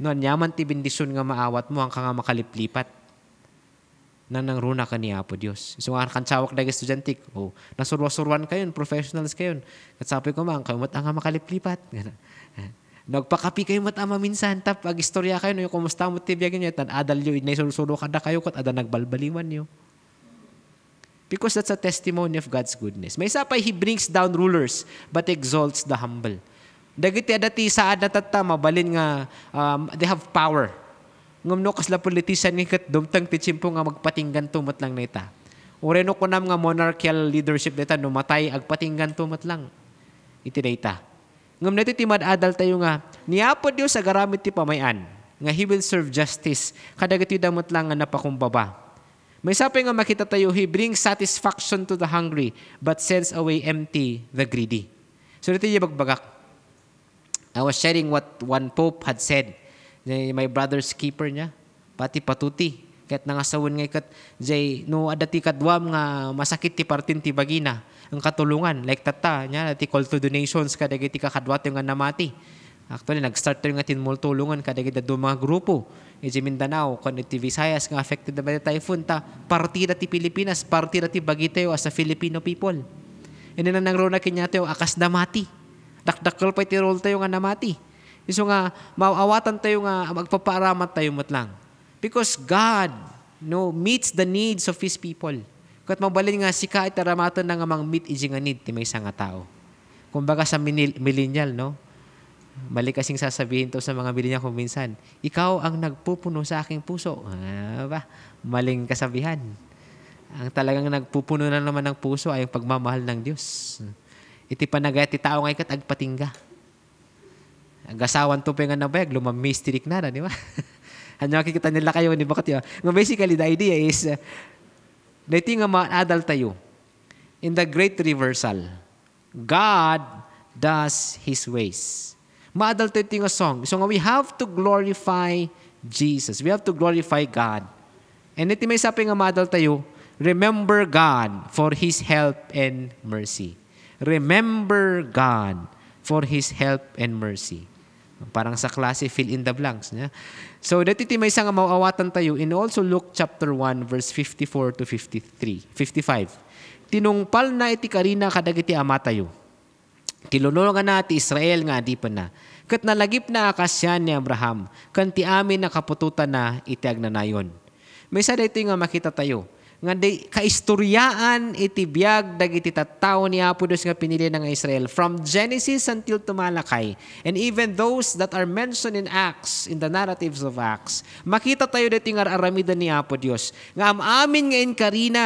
Noan yaman ti bendisyon nga maawat mo ang nga makaliplipat. Nang runa ka ni Apo Diyos. So nga kansawak na estudyante, nasurwa-surwan kayo, professionals kayo. At sabi ko kayo matanga makaliplipat. Nagpakapi kayo matama minsan, tap, ag-istorya kayo, yung kumusta mo tibiyagin nyo, tan adal nyo, inaysurusulo ka na kayo, kat ada nagbalbaliwan nyo. Because that's a testimony of God's goodness. May isa pa, He brings down rulers, but exalts the humble. Dagiti adati saad na tata, mabalin nga, they have power. Ngumno kasla politician ni kat dumtang titsimpo nga magpatinggan tumat lang na ita. Ureno ko nam nga monarchical leadership nita numatay agpatinggan tumat lang. Iti data. Ngum nito timad adal tayo nga niapo Dios sa garamit ti pamayan nga He will serve justice kadagiti damot lang nga napakumbaba. May sapi nga makita tayo He brings satisfaction to the hungry but sends away empty the greedy. So dito yung bagbagak. I was sharing what one pope had said. My brother's keeper niya, pati patuti. Kahit nangasawon ngay kat, jay, no adati kadwam nga masakit ti partin ti bagina, ang katulungan. Like tata, niya, ti call to donations, kadagiti kakadwat yung nga namati. Actually, nag-start tayo nga tinmultulungan, kadagiti doon mga grupo. Iti Mindanao, kung iti Visayas, nga affected na ba typhoon, partida ti Pilipinas, partida ti bagitayo as a Filipino people. And then, nangrona kinya tayo, akas namati. Dakdakal pa iti role tayo nga namati. So nga, maawatan tayo nga, magpapaaramat tayo matlang. Because God meets the needs of His people. Kat mabalin nga, sika itaramatan na nga mang meet iji nga need ti may nga tao. Kumbaga sa millennial, no? Mali kasing sasabihin to sa mga millennial kung minsan, ikaw ang nagpupuno sa aking puso. Maling kasabihan. Ang talagang nagpupuno na naman ng puso ay ang pagmamahal ng Diyos. Iti panagay ti tao ngay kat agpatingga. Agasawan to pa nga nabayag, lumamistirik na, di ba? Ano nakikita nila kayo, di ba? Basically, the idea is, dito nga maadal tayo, in the great reversal, God does His ways. Maadal tayo ito nga song. So nga, we have to glorify Jesus. We have to glorify God. And ito may sabi nga maadal tayo, remember God for His help and mercy. Remember God for His help and mercy. Parang sa klase, fill in the blanks. Niya. So, dati may isang mauawatan tayo in also Luke chapter 1, verse 54 to 55. Tinungpal na iti karina kadagiti ama tayo. Tilunulungan na ti Israel nga di pa na. Kat nalagip na akasyan ni Abraham, kan ti amin na kapututan na iti agnanayon. May isa dito nga makita tayo. Nga kaistoryaan iti biyag dagiti tattao ni Apo Dios nga pinili ng Israel from Genesis until Tumalakay, and even those that are mentioned in Acts, in the narratives of Acts, makita tayo dito nga aramida ni Apo Dios nga amin nga inkarina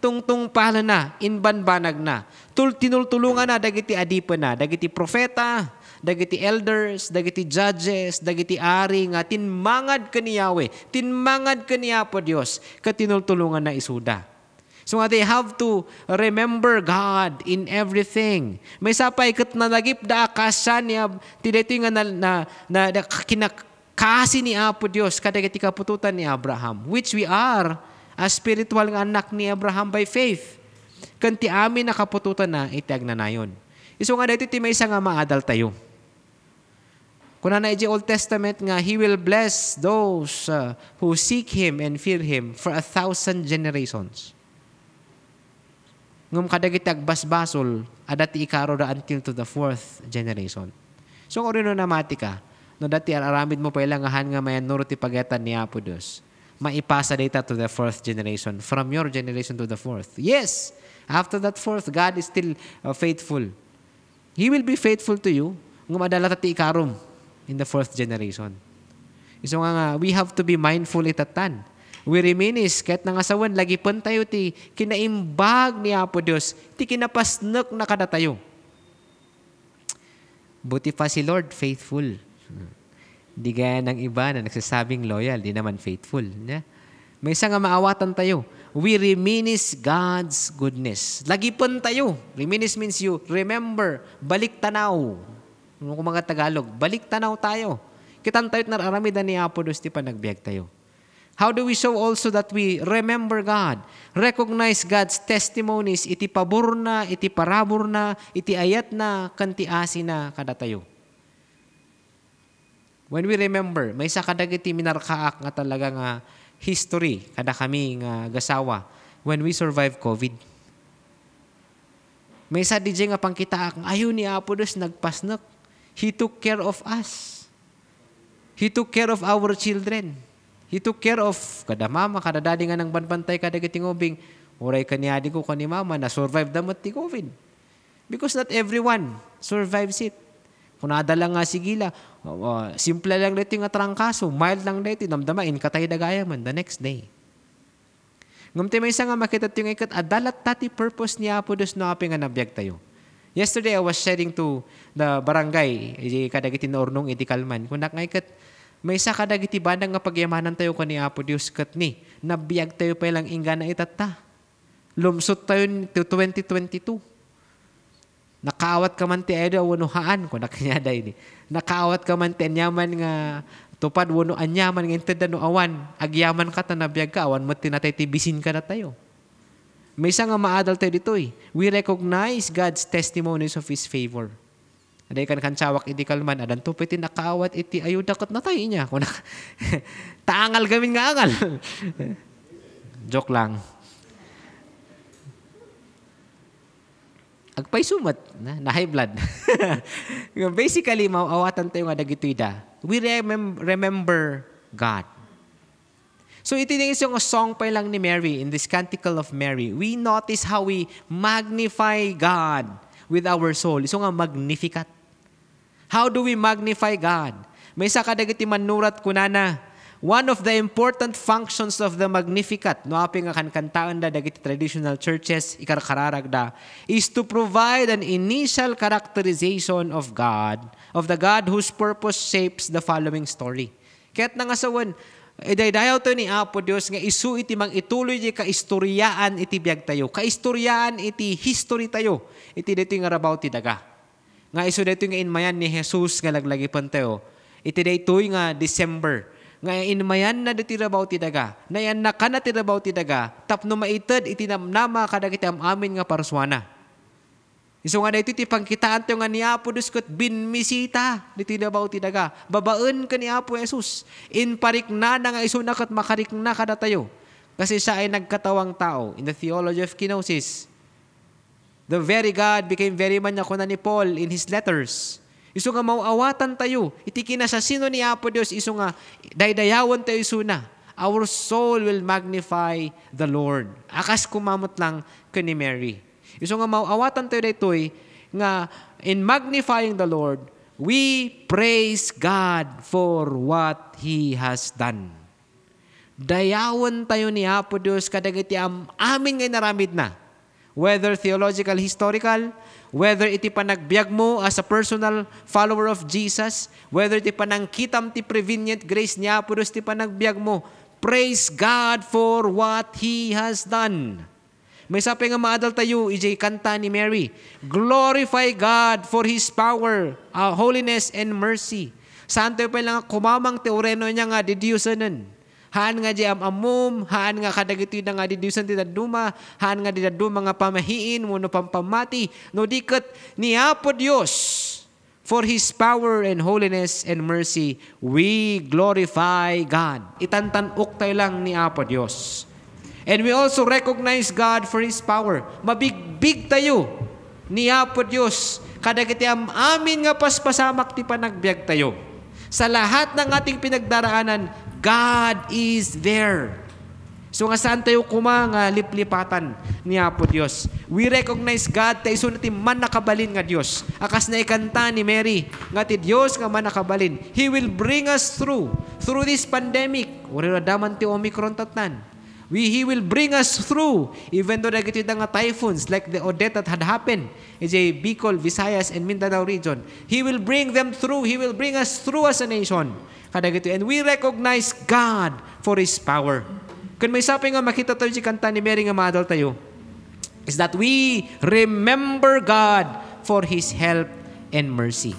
tungtung pala na inbanbanag na tinultulungan na dagiti adipa na dagiti profeta, dagiti elders, dagiti judges, dagiti ari nga tinmangad ka ni Yahweh, tinmangad ka ni Apo Dios, katinultulungan na isuda. So nga they have to remember God in everything. May sapay kat nalagip da akasya niya, tidito nga kinakasi ni Apo Dios, kadagiti kapututan ni Abraham, which we are a spiritual nga anak ni Abraham by faith. Kanti amin nakapututan na itiag na nayon. Iso nga dito may isa nga maadal tayo. Kung na Old Testament nga, He will bless those who seek Him and fear Him for 1,000 generations. Ngum kadagitag basbasol, adati ikaro da until to the 4th generation. So kung rin namati ka, no dati aramid mo pa ilangahan nga mayan nuro ti pagetan ni Apo Dios, maipasa data to the 4th generation, from your generation to the 4th. Yes, after that 4th, God is still faithful. He will be faithful to you, ngum adala ti ikarom in the 4th generation. So nga, we have to be mindful itatan. We reminis, kahit nangasawan, lagi pun tayo ti kinaimbag ni Apo Dios, ti kinapasnok na kada tayo. Buti pa si Lord, faithful. Di gaya ng iba na nagsasabing loyal, di naman faithful. Yeah? May isa nga maawatan tayo. we reminisce God's goodness. Lagi pun tayo. Reminisce means you remember, balik tanaw. Ano kung mga Tagalog, balik tanaw tayo. Kitan tayo't nararamidan ni Apo Diyos, ti panagbiag tayo. How do we show also that we remember God? Recognize God's testimonies, iti pabor na, iti parabor na, iti ayat na, kanti asi na kada tayo. When we remember, may isa kadagiti minarkaak nga talaga nga history, kada kami nga gasawa, when we survive COVID. May isa DJ nga pangkitaak, ayaw ni Apo Diyos nagpasnak. He took care of us. He took care of our children. He took care of kada mama, kada daddy nga nang banbantay kada gitingobing. Oray kaniadi ko kani mama na survive damot ti COVID. Because not everyone survives it. Kung nadala nga sigila, simple lang dito nga trangkaso, mild lang dito, namdamain, katay dagaya man the next day. Ngamti may isa nga makita yung ikat, adalat tati purpose niya po dos no api nga nabiyag tayo. Yesterday, I was sharing to the barangay, kadagiti na ornong iti Kalman. Kung nakaikat, may isa kadagiti bandang nga pagyamanan tayo kani Apo Dios kat ni, nabiyag tayo pa lang ingga na itata. Lumsot tayo to 2022. Nakaawat ka man ti edo wanuhaan ko nakanyada ini. Nakaawat ka man ti anyaman nga tupad wano anyaman nga inted no awan agyaman ka ta nabiyag ka awan mo tinatay tibisin ka na tayo. May isa nga maadal tayo dito eh. We recognize God's testimonies of His favor. Aday kan kansawak iti Kalman, adan to piti nakaawat iti ayuda kat na tayo niya. Taangal gamin nga angal. Joke lang. Agpay sumat, na high blood. Basically, mauawatan tayo nga dagito'y we remember God. So itinigis yung song pa lang ni Mary, in this Canticle of Mary, we notice how we magnify God with our soul. So nga magnificat. How do we magnify God? May isa kadagiti manurat kunana, one of the important functions of the Magnificat, no api nga kankantaan da dagiti traditional churches, ikarkararag da, is to provide an initial characterization of God, of the God whose purpose shapes the following story. Kaya't nangasawan, idaydayaw to ni Apo Dios nga isu iti mang ituloy di kaistoryaan iti biag tayo. Kaistoryaan iti history tayo. Iti dito nga rabaw ti daga. Nga isu dito nga inmayan ni Jesus nga laglagipan tayo. Iti dito nga December. Nga inmayan na diti rabaw ti daga. Nayan na ka na ti rabaw ti daga. Tapno maited iti namnama kadagiti amin nga paruswana. Isu nga dito ti pangkitaan tayo nga ni Apo Dios ket binmisita diti rabaw ti daga. Babaen ka ni Apo Jesus. In parikna na nga isu na ket makarikna kada tayo. Kasi siya ay nagkatawang tao. In the theology of kenosis, the very God became very man niya kuna ni Paul in his letters. Isu nga mauawatan tayo. Iti kinasasino ni Apo Dios isu nga daydayawan tayo isu na. Our soul will magnify the Lord. Akas kumamot lang kani Mary. Isu nga mauawatan tayo daytoy nga in magnifying the Lord, we praise God for what He has done. Dayawan tayo ni Apo Dios kadagiti amin nga naramid na. Whether theological, historical, whether iti panagbiag mo as a personal follower of Jesus, whether iti panangkitam ti prevenient grace niya, puros ti panagbiag mo, praise God for what He has done. May sabi nga maadal tayo, ijay kanta ni Mary, glorify God for His power, holiness, and mercy. Saan tayo pa lang kumamang teoreno niya nga didiusanan. Haan nga di amum, haan nga kadagitoy na nga di diusan ti daduma, haan nga di daduma nga pamahiin, muno pampamati, no diket ni Apo Dios, for His power and holiness and mercy, we glorify God. Itantanok tayo lang ni Apo Dios. And we also recognize God for His power. Mabigbig tayo ni Apo Dios, kadagiti amin nga paspasamak ti panagbiag tayo. Sa lahat ng ating pinagdaraanan, God is there. So nga saan tayo nga liplipatan ni Apo Dios. We recognize God tayo so natin man nakabalin nga Dios. Akas na ikanta ni Mary nga ti Dios nga man nakabalin. He will bring us through this pandemic. Wala daman ti Omicron tatnan. He will bring us through even though nagiti nga typhoons like the Odette that had happened in Bicol, Visayas, and Mindanao region. He will bring them through. He will bring us through as a nation. And we recognize God for His power. Kung may sabi nga makita tayo si kanta ni Mary nga madal tayo, is that we remember God for His help and mercy.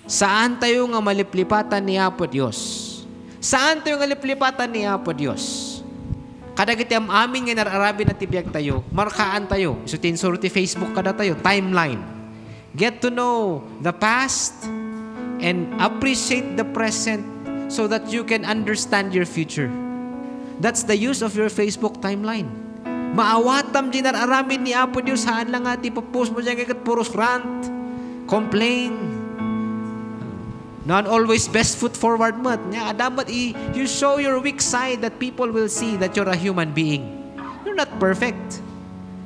Saan tayo nga maliplipatan ni Apo Diyos? Saan tayo nga liplipatan ni Apo Diyos? Kadagiti am amin nga nararabi na tibiyag tayo, markaan tayo. So tinsurti Facebook kada tayo, timeline. Get to know the past and appreciate the present so that you can understand your future. That's the use of your Facebook timeline. Maawatam di nararamin ni Apo Diyos, saan lang nga tipopost mo dyan kagat puros rant, complain, not always best foot forward mo. Dapat you show your weak side that people will see that you're a human being. You're not perfect.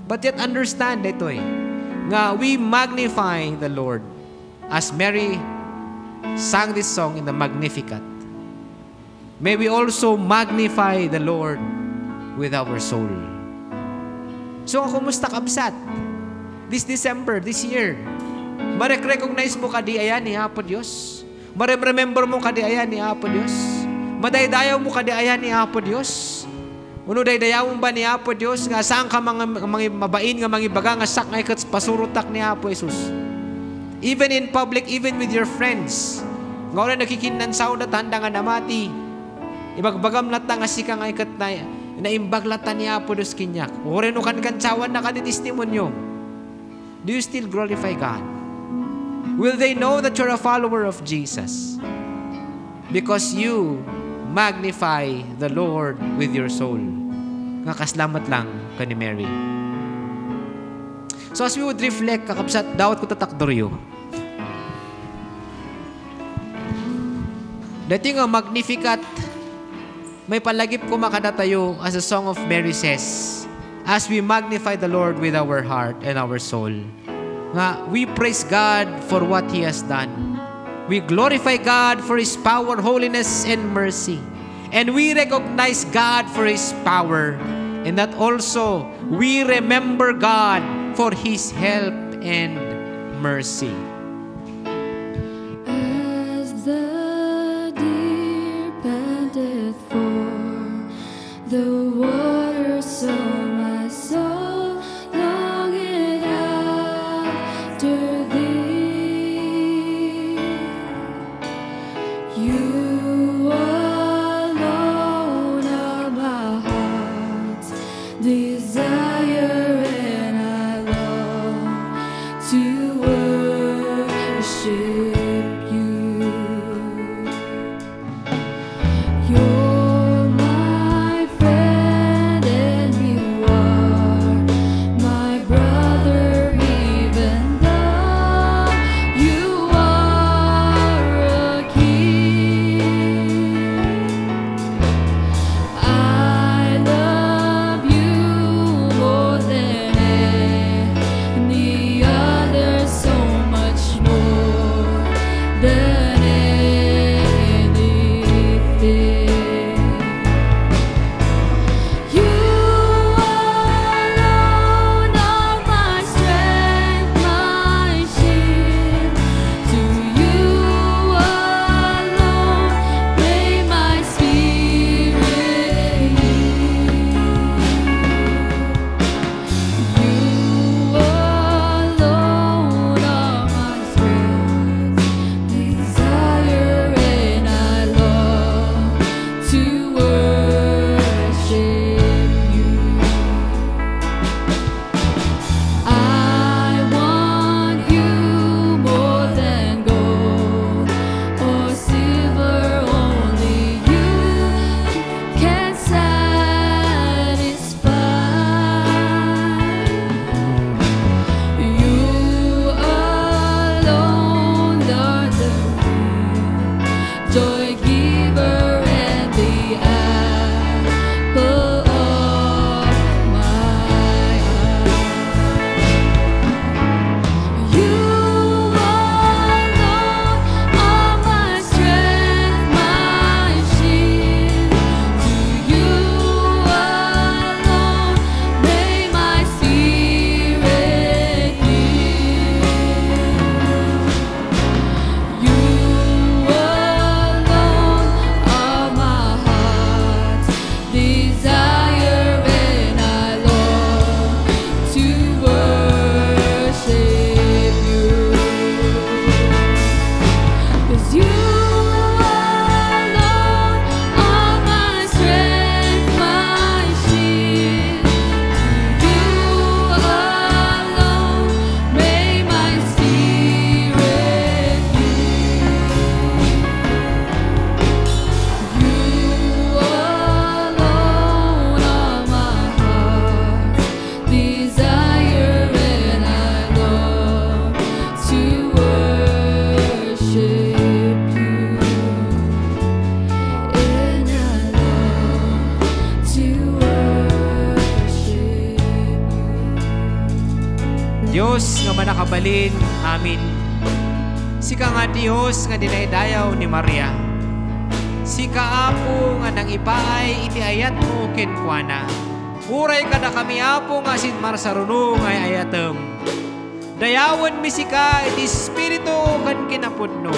But yet understand ito nga we magnify the Lord. As Mary sang this song in the Magnificat, may we also magnify the Lord with our soul. So, kumusta kabsat? This December, this year, marek-recognize mo kadi ayan ni Apo Diyos. Marem-remember mo kadi ayan ni Apo Diyos. Madaydayaw mo kadi ayan ni Apo Diyos. Uno daydayaw mo ba ni Apo Diyos nga saan ka mga mabain nga mga ibaga nga sak nga ikat pasurutak ni Apo Jesus. Even in public, even with your friends. Nga wala nakikinansaw na tanda nga namati. Ibagbagam lata nga sika nga ikat na imbag lata ni Apo Diyos kinyak. O rin kan kansawan na kanitestimonyo. Do you still glorify God? Will they know that you're a follower of Jesus? Because you magnify the Lord with your soul. Nga kaslamat lang ka ni Mary. So as we would reflect, kakabsat, dawat ko tatakdoryo. Dati nga Magnificat, may palagip ko makada tayo as a song of Mary says, as we magnify the Lord with our heart and our soul. Nga, we praise God for what He has done. We glorify God for His power, holiness, and mercy. And we recognize God for His power. And that also, we remember God for His help and mercy. As the deer panteth for the water, so my soul longeth after Thee. You alone are my heart's desire, and I long to worship You. You're my friend and You are my brother, even though You are a king. I love You more than any other, so much more than anything. You alone are my strength, my shield. To You alone may my spirit yield. You alone are my strength, desire, and I long to worship You. I want You more than gold or silver, only You can satisfy. You alone are the joy giver and the apple of my eye. You alone are my strength, my shield. To You alone may my spirit yield. You alone nga manakabalin. Amin. Sika nga Dios nga dinaydayaw ni Maria. Sika Apo nga nang ipaay iti ayat mo kenkwana. Uray kada kami Apo nga sinmar saruno nga ayatem. Dayawan mi sika iti espiritu kan kinapudno.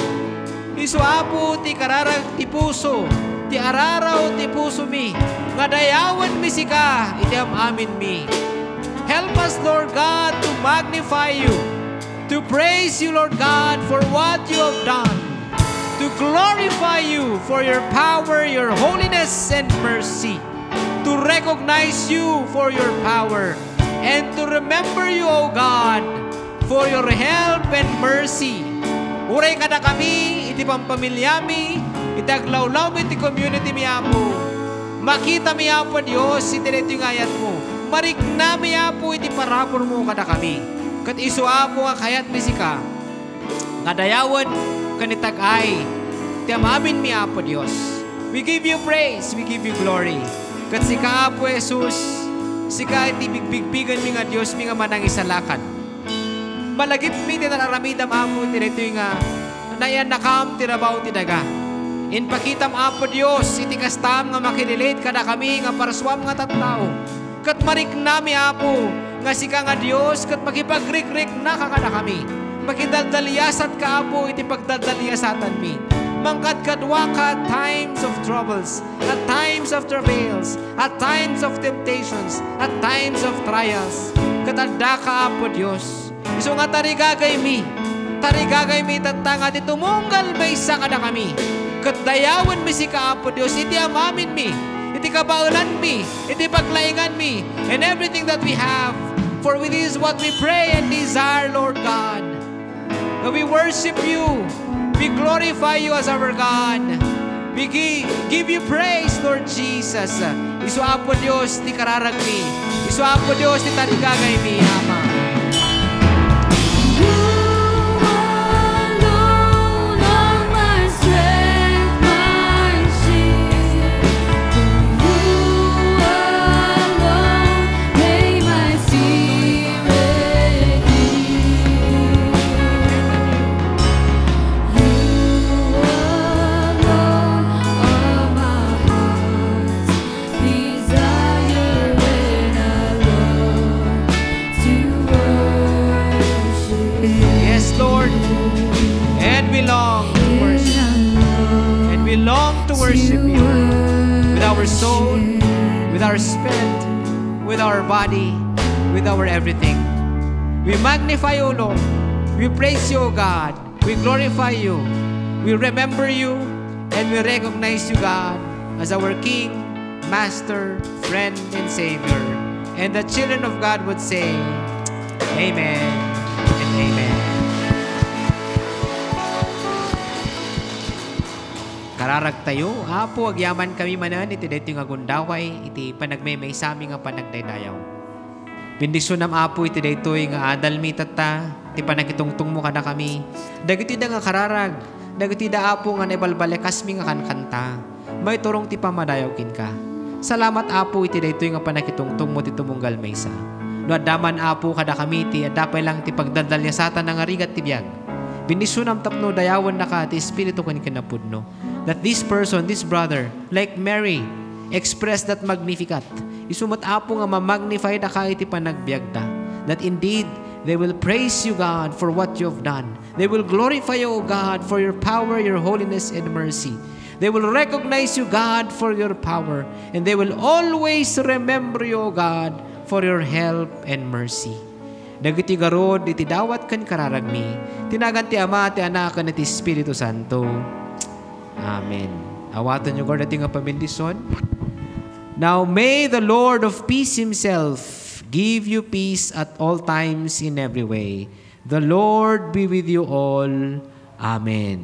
Isu Apo ti kararag ti puso, ti araraw ti puso mi. Nga dayawan mi sika iti amin mi. Help us, Lord God, to magnify you, to praise you, Lord God, for what you have done, to glorify you for your power, your holiness, and mercy, to recognize you for your power, and to remember you, O God, for your help and mercy. Uray kada kami, iti pampamilya mi, iti aglawlaw mi, iti community mi Apo. Makita mi Apo, Diyos, iti dito yung ayat mo. Marik na mi Apo, iti parapor mo kada kami. Kat isu Apo nga kayat mi sika. Nga dayawan kanitag-ay. Iti amamin mi Apo, Diyos. We give you praise, we give you glory. Kat sika Apo, Jesus, sika iti bigbigbigan mi nga Diyos, mi nga manang isalakan. Malagip mi ti nararamidam Apo, iti dito yung nayan nakam, tirabaw, tinaga. Inpakitam Apo, Diyos, iti kastam nga makinilit kada kami nga paraswam nga tatlao. Kat marik nami Apo, nga sika nga Diyos, kat makipagrik-rik na kakada kami. Makidaldaliyasat ka Apo, iti pagdaldaliyasatan mi. Mangkat kadwa ka at times of troubles, at times of travails, at times of temptations, at times of trials. Katanda ka Apo Diyos. Iso nga tarigagay mi tatanga ti tumunggal may isa kada kami. Kat dayawan mi sika Apo Diyos, iti amamin mi. Iti kabaulan mi, iti paglaingan mi, and everything that we have. For with this what we pray and desire, Lord God. We worship you. We glorify you as our God. We give you praise, Lord Jesus. Isu Apo Diyos, ti kararag mi. Isu Apo Diyos, ti tarigagay mi, Ama. Worship you with our soul, with our spirit, with our body, with our everything. We magnify you, Lord. We praise you, O God. We glorify you. We remember you and we recognize you, God, as our King, Master, Friend, and Savior. And the children of God would say, Amen and Amen. Kararag tayo, Apo, agyaman kami manan, iti dito yung agundaway, iti panagmemay sa aming nga panagdaydayaw. Bindisyon nam Apo, iti dito yung adal mi tata, iti panagitungtung mo kada kami. Dagiti da nga kararag, dagiti da Apo nga nabalbalekas mi nga kankanta, may turong ti pamadayaw kin ka. Salamat Apo, iti dito yung panagitungtung mo ti tumunggal maysa. No adaman Apo kada kami, iti adapay lang ti pagdadal niya satan nga rigat ti biyag. Bindisyon nam tapno dayawan na ka, ti espiritu kan kinapudno. That this person, this brother, like Mary, expressed that Magnificat. Isumat Apo nga ma-magnify na kahit ipanagbiag da. That indeed, they will praise you, God, for what you have done. They will glorify you, O God, for your power, your holiness, and mercy. They will recognize you, God, for your power. And they will always remember you, O God, for your help and mercy. Dagiti garod, iti dawat kan kararagmi. Tinagan ti Ama, ti Anak, kan ti Espiritu Santo. Amen. Awatan nyo, God, natin nga pamindison. Now, may the Lord of peace Himself give you peace at all times in every way. The Lord be with you all. Amen.